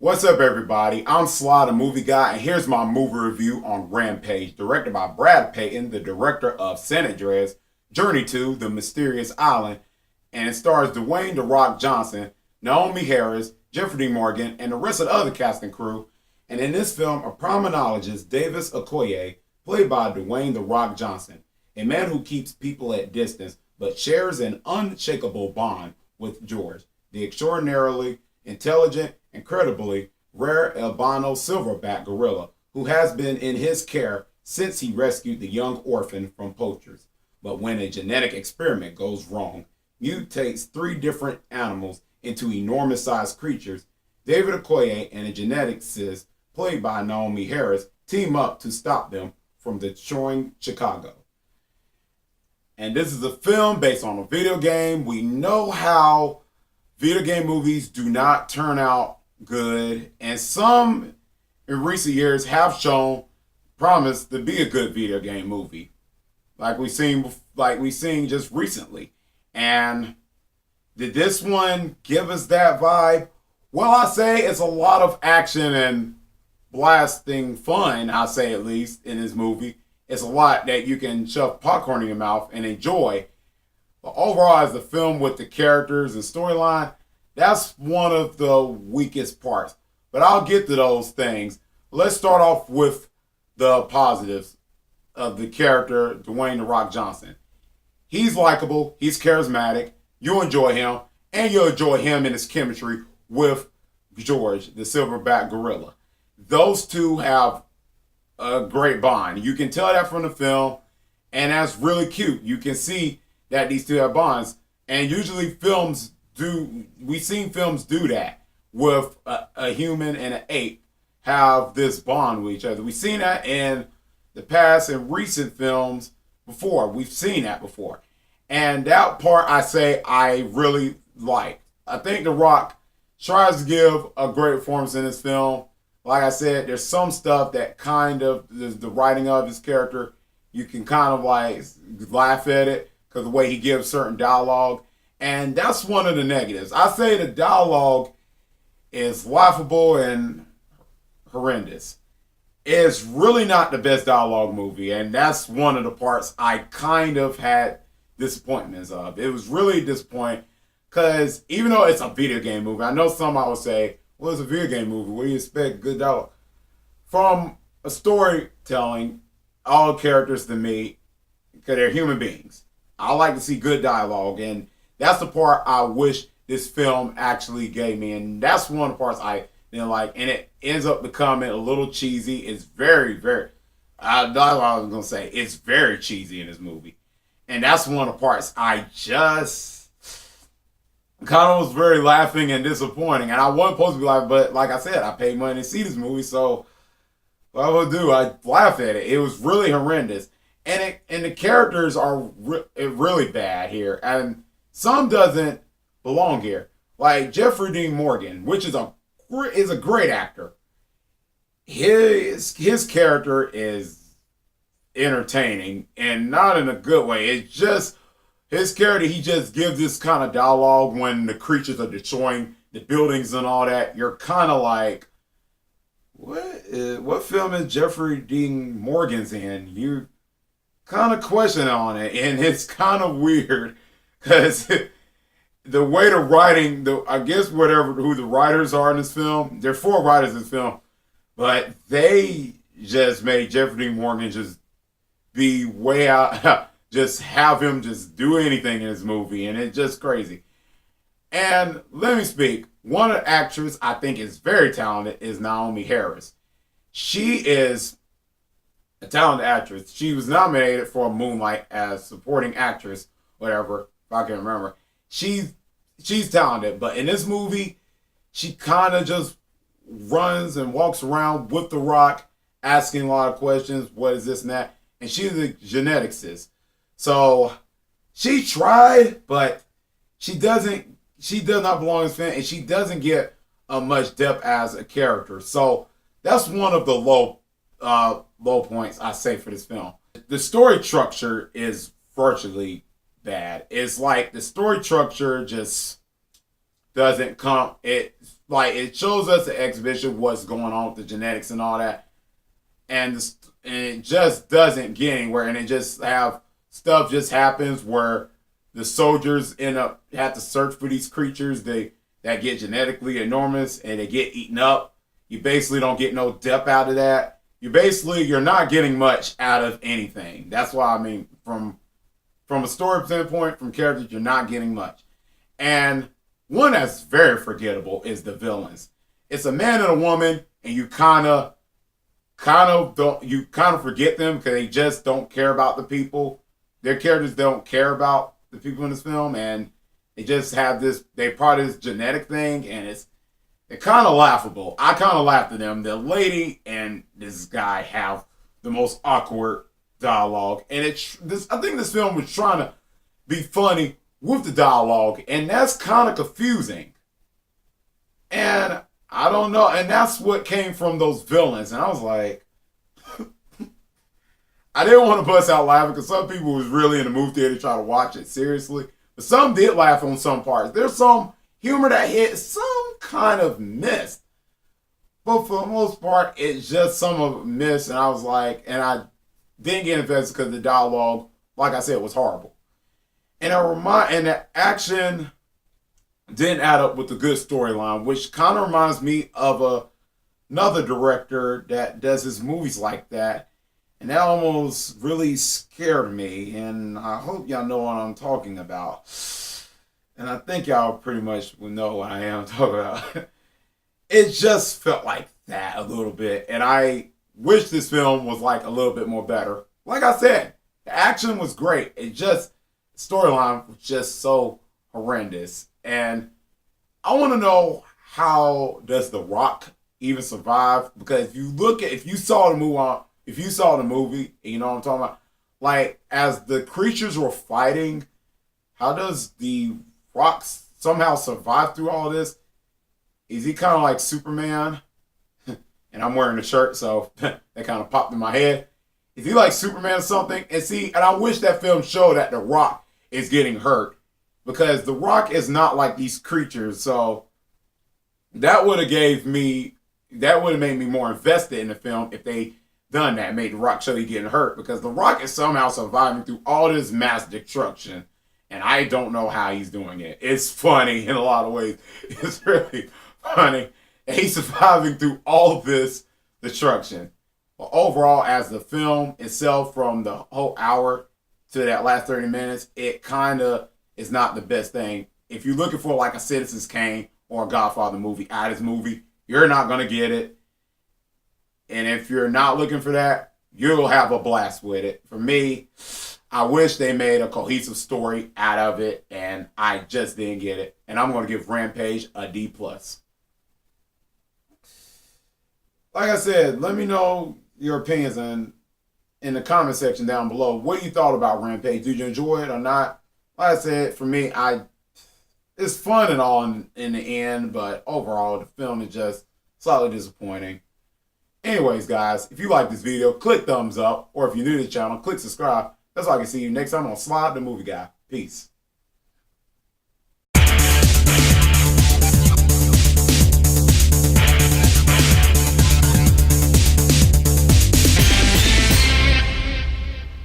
What's up, everybody? I'm Sly The Movie Guy, and here's my movie review on Rampage, directed by Brad Peyton, the director of San Andreas, Journey to the Mysterious Island, and it stars Dwayne "The Rock" Johnson, Naomi Harris, Jeffrey D. Morgan, and the rest of the other cast and crew. And in this film, a criminologist, Davis Okoye, played by Dwayne "The Rock" Johnson, a man who keeps people at distance but shares an unshakable bond with George, the extraordinarily intelligent, incredibly rare albino silverback gorilla who has been in his care since he rescued the young orphan from poachers. But when a genetic experiment goes wrong, mutates three different animals into enormous-sized creatures, David Okoye and a geneticist played by Naomi Harris team up to stop them from destroying Chicago. And this is a film based on a video game. We know how video game movies do not turn out good, and some in recent years have shown promise to be a good video game movie, like we seen just recently. And did this one give us that vibe? Well, I say it's a lot of action and blasting fun. I say at least in this movie, it's a lot that you can shove popcorn in your mouth and enjoy. But overall, as the film with the characters and storyline, that's one of the weakest parts. But I'll get to those things. Let's start off with the positives of the character, Dwayne "The Rock" Johnson. He's likable, he's charismatic, you enjoy him, and you'll enjoy him in his chemistry with George, the silverback gorilla. Those two have a great bond. You can tell that from the film, and that's really cute. You can see that these two have bonds, and usually we've seen films do that with a human and an ape have this bond with each other. We've seen that in the past and recent films before. We've seen that before. And that part I say I really like. I think The Rock tries to give a great performance in this film. Like I said, there's some stuff that kind of, the writing of his character, you can kind of like laugh at it because the way he gives certain dialogue. And that's one of the negatives. I say the dialogue is laughable and horrendous. It's really not the best dialogue movie, and that's one of the parts I kind of had disappointments of. It was really disappointing because even though it's a video game movie, I know somebody would say, well, it's a video game movie. What do you expect? Good dialogue. From a storytelling, all characters to me, because they're human beings, I like to see good dialogue, and that's the part I wish this film actually gave me, and that's one of the parts I didn't like, and it ends up becoming a little cheesy. It's very, very, that's what I was going to say. It's very cheesy in this movie, and that's one of the parts I just kind of was very laughing and disappointing, and I wasn't supposed to be laughing, but like I said, I paid money to see this movie, so what I would do, I laugh at it. It was really horrendous, and the characters are really bad here, and some doesn't belong here. Like Jeffrey D. Morgan, which is a great actor. His character is entertaining and not in a good way. It's just his character, he just gives this kind of dialogue when the creatures are destroying the buildings and all that. You're kind of like, what film is Jeffrey D. Morgan's in? You kind of question on it, and it's kind of weird. Because the way the writing, I guess who the writers are in this film, there are four writers in this film, but they just made Jeffrey D. Morgan just be way out, just have him just do anything in this movie, and it's just crazy. And let me speak, one of the actors I think is very talented is Naomi Harris. She is a talented actress. She was nominated for Moonlight as supporting actress, whatever. I can remember. She's talented, but in this movie, she kind of just runs and walks around with The Rock, asking a lot of questions. What is this and that? And she's a geneticist, so she tried, but she does not belong in this film, and she doesn't get much depth as a character. So that's one of the low points I say for this film. The story structure is virtually bad. It's like the story structure just doesn't come. It like it shows us the exhibition what's going on with the genetics and all that, and it just doesn't get anywhere, and it just have stuff just happens where the soldiers end up have to search for these creatures that get genetically enormous and they get eaten up. You basically don't get no depth out of that. You're not getting much out of anything. That's why I mean from a story standpoint, from characters, you're not getting much. And one that's very forgettable is the villains. It's a man and a woman, and you kind of forget them because they just don't care about the people. Their characters don't care about the people in this film, and they just have this. They part of this genetic thing, and it's kind of laughable. I kind of laughed at them. The lady and this guy have the most awkward dialogue, and I think this film was trying to be funny with the dialogue, and that's kind of confusing. And I don't know, and that's what came from those villains, and I was like, I didn't want to bust out laughing because some people was really in the movie theater trying to watch it seriously, but some did laugh on some parts. There's some humor that hit, some kind of missed, but for the most part, it's just some of it missed, and I was like, and I didn't get invested because the dialogue, like I said, was horrible. And the action didn't add up with the good storyline, which kind of reminds me of another director that does his movies like that. And that almost really scared me. And I hope y'all know what I'm talking about. And I think y'all pretty much will know what I am talking about. It just felt like that a little bit. And I wish this film was like a little bit more better. Like I said, the action was great. It just, storyline was just so horrendous. And I want to know, how does The Rock even survive? Because if you saw the movie, you know what I'm talking about, like as the creatures were fighting, how does The Rock somehow survive through all this? Is he kind of like Superman? And I'm wearing a shirt, so that kind of popped in my head. Is he like Superman or something? And I wish that film showed that The Rock is getting hurt, because The Rock is not like these creatures. So that would have made me more invested in the film if they done that, made The Rock show he getting hurt, because The Rock is somehow surviving through all this mass destruction, and I don't know how he's doing it. It's funny in a lot of ways. It's really funny. And he's surviving through all this destruction. But overall, as the film itself, from the whole hour to that last 30 minutes, it kind of is not the best thing. If you're looking for like a Citizens Kane or a Godfather movie out of this movie, you're not going to get it. And if you're not looking for that, you'll have a blast with it. For me, I wish they made a cohesive story out of it, and I just didn't get it. And I'm going to give Rampage a D+. Like I said, let me know your opinions in the comment section down below. What you thought about Rampage? Did you enjoy it or not? Like I said, for me, it's fun and all in the end, but overall, the film is just slightly disappointing. Anyways, guys, if you like this video, click thumbs up, or if you're new to the channel, click subscribe. That's how I can see you next time on Sly the Movie Guy. Peace.